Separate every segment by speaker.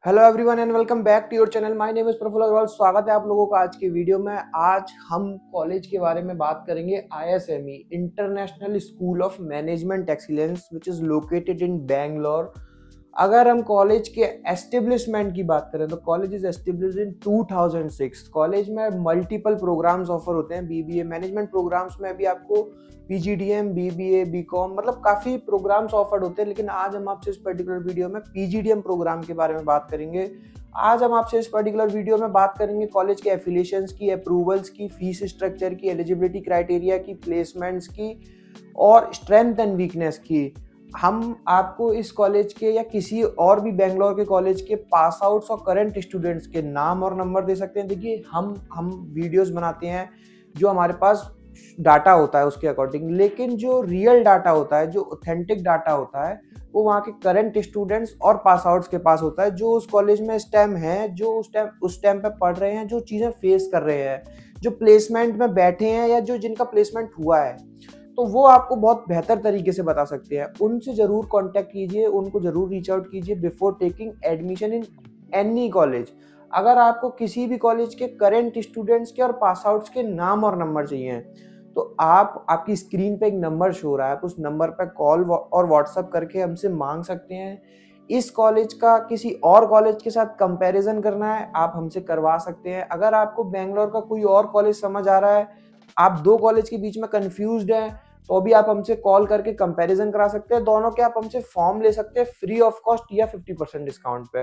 Speaker 1: Hello everyone and welcome back to your channel. My name is Praful Agarwal. स्वागत है आप लोगों का आज की वीडियो में। आज हम कॉलेज के बारे में बात करेंगे। ISME international school of management excellence which is located in Bangalore. अगर हम कॉलेज के एस्टेब्लिशमेंट की बात करें तो college is established in 2006। College में मल्टीपल प्रोग्राम्स ऑफर होते हैं। BBA मैनेजमेंट प्रोग्राम्स में भी आपको PGDM, BBA, BCom मतलब काफ़ी प्रोग्राम्स ऑफर्ड होते हैं, लेकिन आज हम आपसे इस पर्टिकुलर वीडियो में PGDM प्रोग्राम के बारे में बात करेंगे। आज हम आपसे इस पर्टिकुलर वीडियो में बात करेंगे कॉलेज के एफिलिएशंस की, अप्रूवल्स की, फीस स्ट्रक्चर की, एलिजिबिलिटी क्राइटेरिया की, प्लेसमेंट्स की और स्ट्रेंथ एंड वीकनेस की। हम आपको इस कॉलेज के या किसी और भी बेंगलोर के कॉलेज के पास आउट्स और करंट स्टूडेंट्स के नाम और नंबर दे सकते हैं। देखिए हम वीडियोस बनाते हैं जो हमारे पास डाटा होता है उसके अकॉर्डिंग, लेकिन जो रियल डाटा होता है, जो ऑथेंटिक डाटा होता है, वो वहाँ के करंट स्टूडेंट्स और पास आउट्स के पास होता है, जो उस कॉलेज में इस टाइम है, जो उस टाइम पे पढ़ रहे हैं, जो चीज़ें फेस कर रहे हैं, जो प्लेसमेंट में बैठे हैं या जो जिनका प्लेसमेंट हुआ है, तो वो आपको बहुत बेहतर तरीके से बता सकते हैं। उनसे ज़रूर कांटेक्ट कीजिए, उनको ज़रूर रीच आउट कीजिए before taking admission in any college. अगर आपको किसी भी कॉलेज के करंट स्टूडेंट्स के और पास आउट्स के नाम और नंबर चाहिए तो आपकी स्क्रीन पे एक नंबर शो हो रहा है, आप उस नंबर पे कॉल और व्हाट्सएप करके हमसे मांग सकते हैं। इस कॉलेज का किसी और कॉलेज के साथ कंपैरिजन करना है, आप हमसे करवा सकते हैं। अगर आपको बेंगलोर का कोई और कॉलेज समझ आ रहा है, आप दो कॉलेज के बीच में कंफ्यूज्ड हैं, तो भी आप हमसे कॉल करके कंपैरिजन करा सकते हैं। दोनों के आप हमसे फॉर्म ले सकते हैं फ्री ऑफ कॉस्ट या 50% डिस्काउंट पे।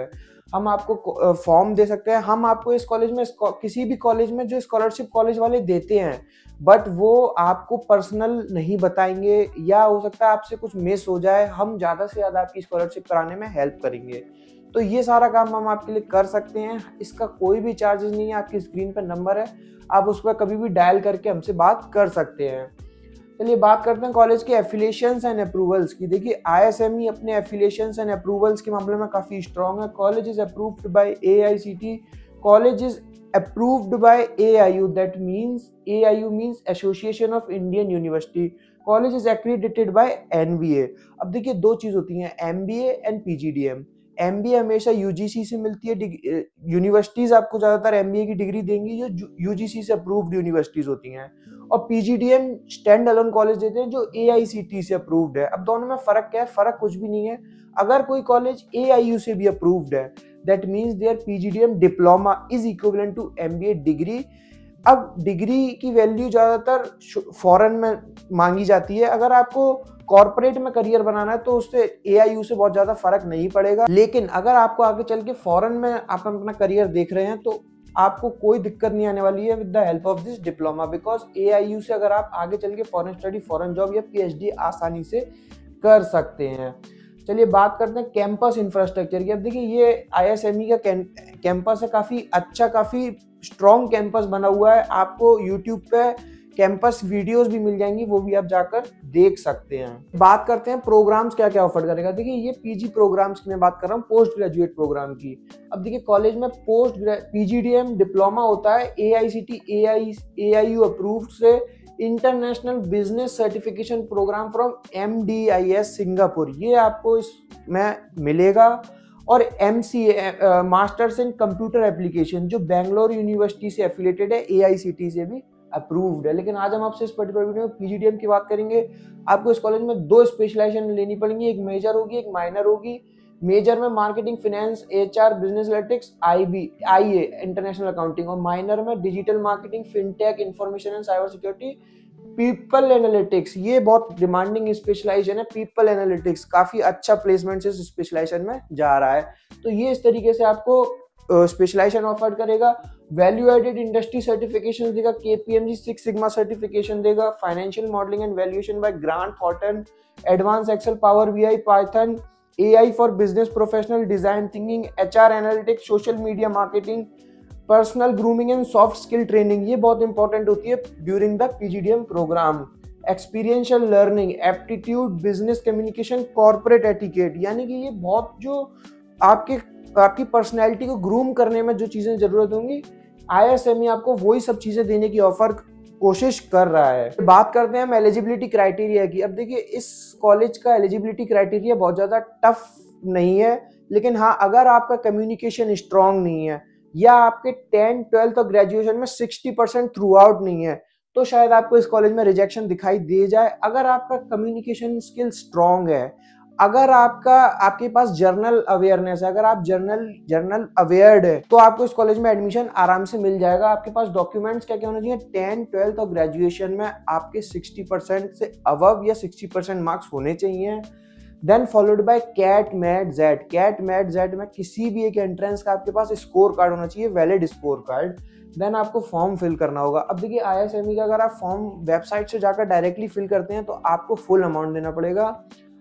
Speaker 1: हम आपको फॉर्म दे सकते हैं। हम आपको इस कॉलेज में किसी भी कॉलेज में जो स्कॉलरशिप कॉलेज वाले देते हैं, बट वो आपको पर्सनल नहीं बताएंगे, या हो सकता है आपसे कुछ मिस हो जाए, हम ज़्यादा से ज़्यादा आपकी स्कॉलरशिप कराने में हेल्प करेंगे। तो ये सारा काम हम आपके लिए कर सकते हैं। इसका कोई भी चार्जेस नहीं है। आपकी स्क्रीन पर नंबर है, आप उस पर कभी भी डायल करके हमसे बात कर सकते हैं। चलिए बात करते हैं कॉलेज के एफिलिएशंस एंड अप्रूवल्स की। देखिए ISME अपने एफिलिएशंस एंड अप्रूवल्स के मामले में काफ़ी स्ट्रॉन्ग है। College is approved by AICT। College is approved by AIU, that means AIU means association of Indian university. College is accredited by NBA। अब देखिए दो चीज़ होती हैं, MBA एंड PGDM। MBA हमेशा UGC से मिलती है। यूनिवर्सिटीज़ आपको ज़्यादातर MBA की डिग्री देंगी जो UGC से अप्रूव्ड यूनिवर्सिटीज़ होती हैं, और PGDM स्टैंड अलोन कॉलेज देते हैं जो AICT से अप्रूव्ड है। अब दोनों में फ़र्क क्या है? फ़र्क कुछ भी नहीं है। अगर कोई कॉलेज AIU से भी अप्रूव्ड है, that means there PGDM diploma is equivalent to MBA degree. अब डिग्री की वैल्यू ज़्यादातर फॉरेन में मांगी जाती है। अगर आपको कॉर्पोरेट में करियर बनाना है तो उससे AIU से बहुत ज़्यादा फर्क नहीं पड़ेगा, लेकिन अगर आपको आगे चल के फॉरेन में आप अपना करियर देख रहे हैं तो आपको कोई दिक्कत नहीं आने वाली है with the help of this diploma, because AIU से अगर आप आगे चल के फॉरेन स्टडी, फॉरेन जॉब या PhD आसानी से कर सकते हैं। चलिए बात करते हैं कैंपस इंफ्रास्ट्रक्चर की। अब देखिए ये ISME का कैंपस है, काफ़ी अच्छा, काफ़ी स्ट्रॉन्ग कैंपस बना हुआ है। आपको यूट्यूब पे कैंपस वीडियोस भी मिल जाएंगी, वो भी आप जाकर देख सकते हैं। बात करते हैं प्रोग्राम्स क्या क्या ऑफर करेगा। देखिए ये PG प्रोग्राम्स की मैं बात कर रहा हूँ, पोस्ट ग्रेजुएट प्रोग्राम की। अब देखिए कॉलेज में PGDM डिप्लोमा होता है AICT AIU अप्रूव्ड से, international business certification programme from MDIS Singapore, ये आपको इसमें मिलेगा। और MCA masters in computer application जो बेंगलोर यूनिवर्सिटी से एफिलेटेड है, AICT से भी अप्रूव्ड है। लेकिन आज हम आपसे इस पर्टिकुलर वीडियो में PGDM की बात करेंगे। आपको इस कॉलेज में दो स्पेशलाइजेशन लेनी पड़ेंगी, एक मेजर होगी, एक माइनर होगी। मेजर में marketing, finance, HR, business analytics, IA international accounting, और माइनर में digital marketing, fintech, information and cyber security, people analytics. ये बहुत डिमांडिंग स्पेशलाइजेशन है। पीपल एनालिटिक्स काफी अच्छा प्लेसमेंट इस स्पेशलाइजेशन में जा रहा है। तो ये इस तरीके से आपको स्पेशलाइजेशन ऑफर करेगा। वैल्यू एडेड इंडस्ट्री सर्टिफिकेशन देगा, KPMG 6 सिग्मा सर्टिफिकेशन देगा, financial modelling and valuation by Grant Thornton, advance Excel, Power BI, Python, AI for business professional, design thinking, HR analytics, social media marketing, personal grooming and soft skill training, ये बहुत important होती है during the PGDM programme. Experiential learning, aptitude, business communication, corporate etiquette, यानी कि ये बहुत जो आपकी पर्सनैलिटी को ग्रूम करने में जो चीज़ें ज़रूरत होंगी, ISME आपको वही सब चीज़ें देने की ऑफर कोशिश कर रहा है। बात करते हैं हम एलिजिबिलिटी क्राइटेरिया की। अब देखिए इस कॉलेज का एलिजिबिलिटी क्राइटेरिया बहुत ज़्यादा टफ नहीं है, लेकिन हाँ, अगर आपका कम्युनिकेशन स्ट्रांग नहीं है या आपके 10, 12 और ग्रेजुएशन में 60% थ्रू आउट नहीं है, तो शायद आपको इस कॉलेज में रिजेक्शन दिखाई दे जाए। अगर आपका कम्युनिकेशन स्किल स्ट्रांग है, अगर आपके पास जर्नल अवेयरनेस है, अगर आप जर्नल अवेयर्ड है, तो आपको इस कॉलेज में एडमिशन आराम से मिल जाएगा। आपके पास डॉक्यूमेंट्स क्या क्या होने चाहिए? 10, 12 और ग्रेजुएशन में आपके 60% से अबव या 60% मार्क्स होने चाहिए। Then followed by CAT MAT Z. CAT MAT Z में किसी भी एक एंट्रेंस का आपके पास स्कोर कार्ड होना चाहिए, वैलिड स्कोर कार्ड। देन आपको फॉर्म फिल करना होगा। अब देखिए, ISME का अगर आप फॉर्म वेबसाइट से जाकर डायरेक्टली फिल करते हैं तो आपको फुल अमाउंट देना पड़ेगा।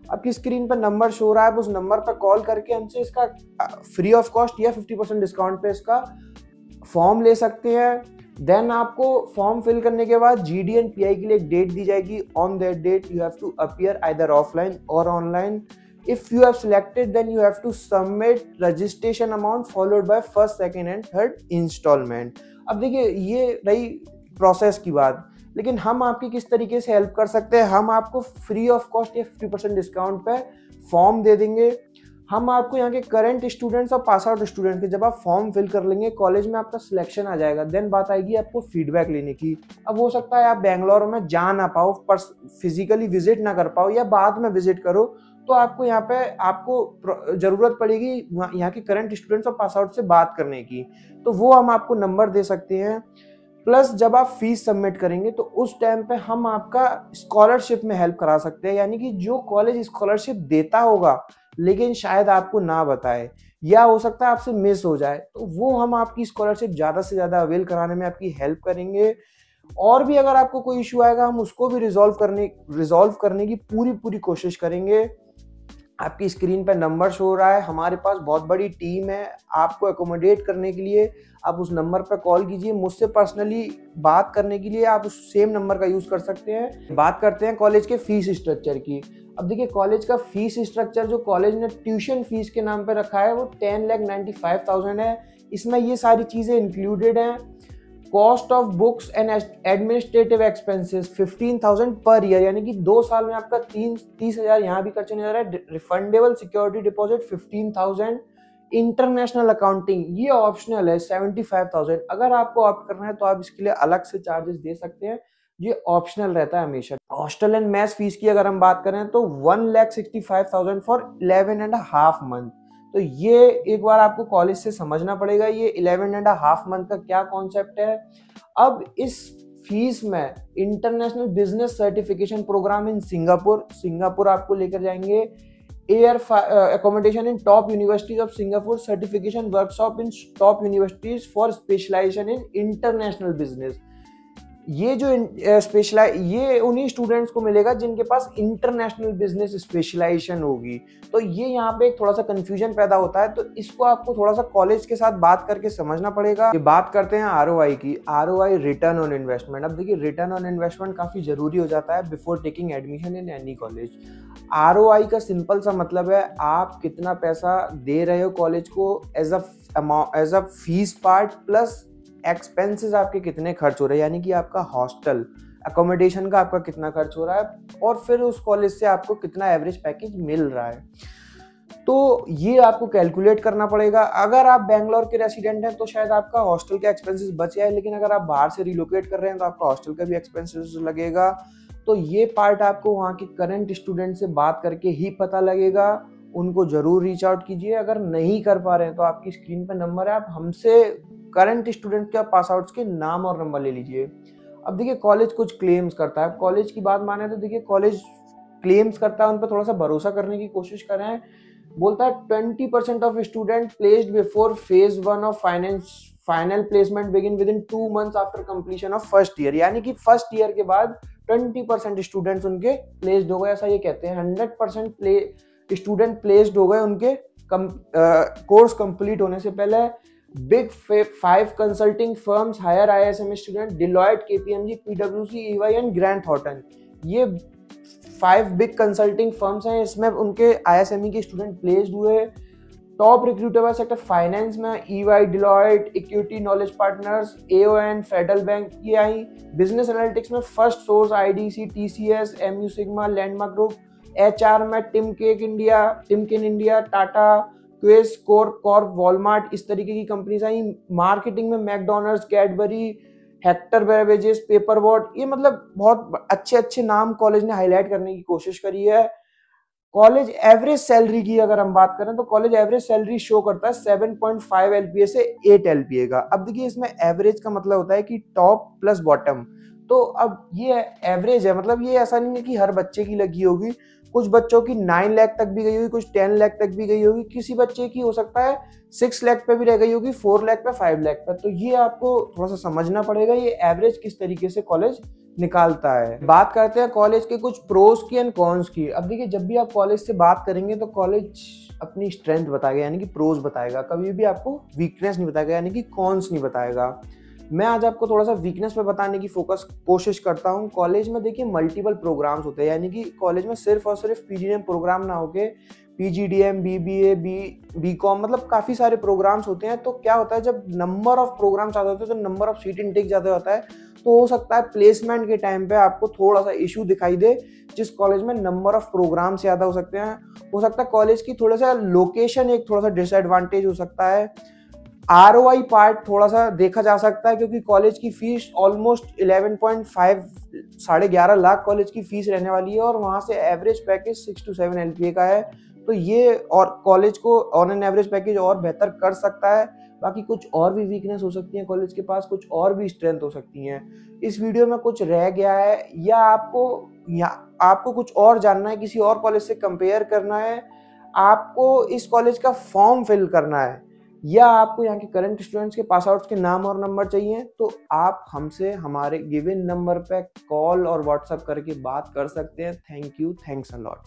Speaker 1: आपकी स्क्रीन पर नंबर शो हो रहा है, आप उस नंबर पर कॉल करके हमसे इसका फ्री ऑफ कॉस्ट या 50% डिस्काउंट पे इसका फॉर्म ले सकते हैं। देन आपको फॉर्म फिल करने के बाद GD एंड PI के लिए एक डेट दी जाएगी। On that date you have to appear either offline और online. If you have selected then you have to submit registration amount followed by first, second and third instalment. अब देखिए, ये रही प्रोसेस की बात, लेकिन हम आपकी किस तरीके से हेल्प कर सकते हैं? हम आपको फ्री ऑफ कॉस्ट या 50% डिस्काउंट पे फॉर्म दे देंगे। हम आपको यहाँ के करंट स्टूडेंट्स और पास आउट स्टूडेंट्स के, जब आप फॉर्म फिल कर लेंगे, कॉलेज में आपका सिलेक्शन आ जाएगा, देन बात आएगी आपको फीडबैक लेने की। अब हो सकता है आप बेंगलोर में जा ना पाओ, पर फिजिकली विजिट ना कर पाओ, या बाद में विजिट करो, तो आपको यहाँ पे आपको जरूरत पड़ेगी यहाँ के करंट स्टूडेंट्स और पास आउट से बात करने की, तो वो हम आपको नंबर दे सकते हैं। प्लस जब आप फीस सबमिट करेंगे तो उस टाइम पे हम आपका स्कॉलरशिप में हेल्प करा सकते हैं, यानी कि जो कॉलेज स्कॉलरशिप देता होगा लेकिन शायद आपको ना बताए, या हो सकता है आपसे मिस हो जाए, तो वो हम आपकी स्कॉलरशिप ज़्यादा से ज़्यादा अवेल कराने में आपकी हेल्प करेंगे। और भी अगर आपको कोई इशू आएगा, हम उसको भी रिजॉल्व करने की पूरी कोशिश करेंगे। आपकी स्क्रीन पर नंबर शो हो रहा है, हमारे पास बहुत बड़ी टीम है आपको एकोमोडेट करने के लिए। आप उस नंबर पर कॉल कीजिए। मुझसे पर्सनली बात करने के लिए आप उस सेम नंबर का यूज़ कर सकते हैं। बात करते हैं कॉलेज के फीस स्ट्रक्चर की। अब देखिए, कॉलेज का फीस स्ट्रक्चर जो कॉलेज ने ट्यूशन फीस के नाम पर रखा है वो 10,95,000 है। इसमें ये सारी चीज़ें इंक्लूडेड हैं। Cost of books and administrative expenses 15,000 per year, यानी कि 2 साल में आपका 30,000 यहाँ भी खर्च होने जा रहा है। Refundable security deposit 15,000। International accounting ये ऑप्शनल है 75,000। अगर आपको ऑप्ट करना है तो आप इसके लिए अलग से चार्जेस दे सकते हैं, ये ऑप्शनल रहता है हमेशा। हॉस्टल एंड मेस फीस की अगर हम बात करें तो 1,65,000 फॉर 11.5 मंथ। तो ये एक बार आपको कॉलेज से समझना पड़ेगा, ये 11.5 मंथ का क्या कॉन्सेप्ट है। अब इस फीस में international business certification programme in Singapore आपको लेकर जाएंगे। Air accommodation in top universities of Singapore, certification workshop in top universities for specialization in international business। ये जो ये उन्हीं स्टूडेंट्स को मिलेगा जिनके पास इंटरनेशनल बिजनेस स्पेशलाइजेशन होगी। तो ये यहाँ पे एक थोड़ा सा कंफ्यूजन पैदा होता है, तो इसको आपको थोड़ा सा कॉलेज के साथ बात करके समझना पड़ेगा। ये बात करते हैं ROI की। ROI return on investment. अब देखिए, रिटर्न ऑन इन्वेस्टमेंट काफी जरूरी हो जाता है before taking admission in any college. ROI का सिंपल सा मतलब है आप कितना पैसा दे रहे हो कॉलेज को as a fees part, plus expenses आपके कितने खर्च हो रहे हैं, यानी कि आपका हॉस्टल अकोमोडेशन का आपका कितना खर्च हो रहा है, और फिर उस कॉलेज से आपको कितना एवरेज पैकेज मिल रहा है। तो ये आपको कैलकुलेट करना पड़ेगा। अगर आप बेंगलोर के रेसिडेंट हैं तो शायद आपका हॉस्टल के एक्सपेंसेस बच जाए, लेकिन अगर आप बाहर से रिलोकेट कर रहे हैं तो आपका हॉस्टल का भी एक्सपेंसेस लगेगा। तो ये पार्ट आपको वहाँ के करंट स्टूडेंट से बात करके ही पता लगेगा। उनको जरूर रीच आउट कीजिए। अगर नहीं कर पा रहे हैं तो आपकी स्क्रीन पर नंबर है, आप हमसे करंट स्टूडेंट के पास आउट्स के नाम और नंबर ले लीजिए। अब देखिए, कॉलेज कुछ क्लेम्स करता है। कॉलेज की बात माने तो देखिए, कॉलेज क्लेम्स करता है, उन पर थोड़ा सा भरोसा करने की कोशिश करें। बोलता है 20% of student placed before phase 1 of final placement begin with in 2 months after completion of first year, यानी कि फर्स्ट ईयर के बाद 20% स्टूडेंट्स उनके प्लेस्ड हो गए, ऐसा ये कहते हैं। 100% स्टूडेंट प्लेस्ड हो गए उनके कोर्स कंप्लीट होने से पहले। Big 5 consulting firms hire ISME student, Deloitte, KPMG, PwC, EY and Grant Thornton. ये 5 बिग कंसल्टिंग फर्म्स हैं, इसमें उनके ISME के स्टूडेंट प्लेस्ड हुए। Top recruiter by sector finance में EY, Deloitte, equity knowledge partners, AON, federal bank ये आई। Business analytics में first source, IDC, TCS, MU Sigma, landmark group. HR में Timken India, Tata, Quess, Corp, Walmart, इस तरीके की companies आई। Marketing में McDonald's, Cadbury, Hector beverages, paper boat, ये मतलब बहुत अच्छे अच्छे नाम कॉलेज ने हाईलाइट करने की कोशिश करी है। कॉलेज एवरेज सैलरी की अगर हम बात करें तो कॉलेज एवरेज सैलरी शो करता है 7.5 LPA से 8 LPA का। अब देखिए इसमें एवरेज का मतलब होता है कि टॉप प्लस बॉटम, तो अब ये एवरेज है, मतलब ये ऐसा नहीं है कि हर बच्चे की लगी होगी। कुछ बच्चों की 9 लाख तक भी गई होगी, कुछ 10 लाख तक भी गई होगी, किसी बच्चे की हो सकता है 6 लाख पे भी रह गई होगी, 4 लाख पे, 5 लाख पे। तो ये आपको थोड़ा सा समझना पड़ेगा ये एवरेज किस तरीके से कॉलेज निकालता है। बात करते हैं कॉलेज के कुछ प्रोस की एंड कॉन्स की। अब देखिए जब भी आप कॉलेज से बात करेंगे तो कॉलेज अपनी स्ट्रेंथ बताएगा, यानी कि प्रोस बताएगा, कभी भी आपको वीकनेस नहीं बताएगा, यानी कि कॉन्स नहीं बताएगा। मैं आज आपको थोड़ा सा वीकनेस पे बताने की कोशिश करता हूँ। कॉलेज में देखिए मल्टीपल प्रोग्राम्स होते हैं, यानी कि कॉलेज में सिर्फ और सिर्फ पीजीडीएम प्रोग्राम ना होके पीजीडीएम, बीबीए, बीकॉम, मतलब काफी सारे प्रोग्राम्स होते हैं। तो क्या होता है जब नंबर ऑफ प्रोग्राम्स ज्यादा होते हैं तो नंबर ऑफ सीट इनटेक ज्यादा होता है, तो हो सकता है प्लेसमेंट के टाइम पे आपको थोड़ा सा इशू दिखाई दे। जिस कॉलेज में नंबर ऑफ प्रोग्राम्स ज्यादा हो सकते हैं, हो सकता है कॉलेज की थोड़ा सा लोकेशन एक थोड़ा सा डिसएडवांटेज हो सकता है। ROI पार्ट थोड़ा सा देखा जा सकता है, क्योंकि कॉलेज की फीस ऑलमोस्ट 11.5 11.5 लाख कॉलेज की फीस रहने वाली है, और वहां से एवरेज पैकेज 6 to 7 LPA का है। तो ये और कॉलेज को ऑन एन एवरेज पैकेज और बेहतर कर सकता है। बाकी कुछ और भी वीकनेस हो सकती है कॉलेज के पास, कुछ और भी स्ट्रेंथ हो सकती हैं। इस वीडियो में कुछ रह गया है या आपको कुछ और जानना है, किसी और कॉलेज से कंपेयर करना है, आपको इस कॉलेज का फॉर्म फिल करना है, या आपको यहाँ के करंट स्टूडेंट्स के पास आउट्स के नाम और नंबर चाहिए, तो आप हमसे हमारे गिवन नंबर पे कॉल और व्हाट्सएप करके बात कर सकते हैं। Thank you, thanks a lot.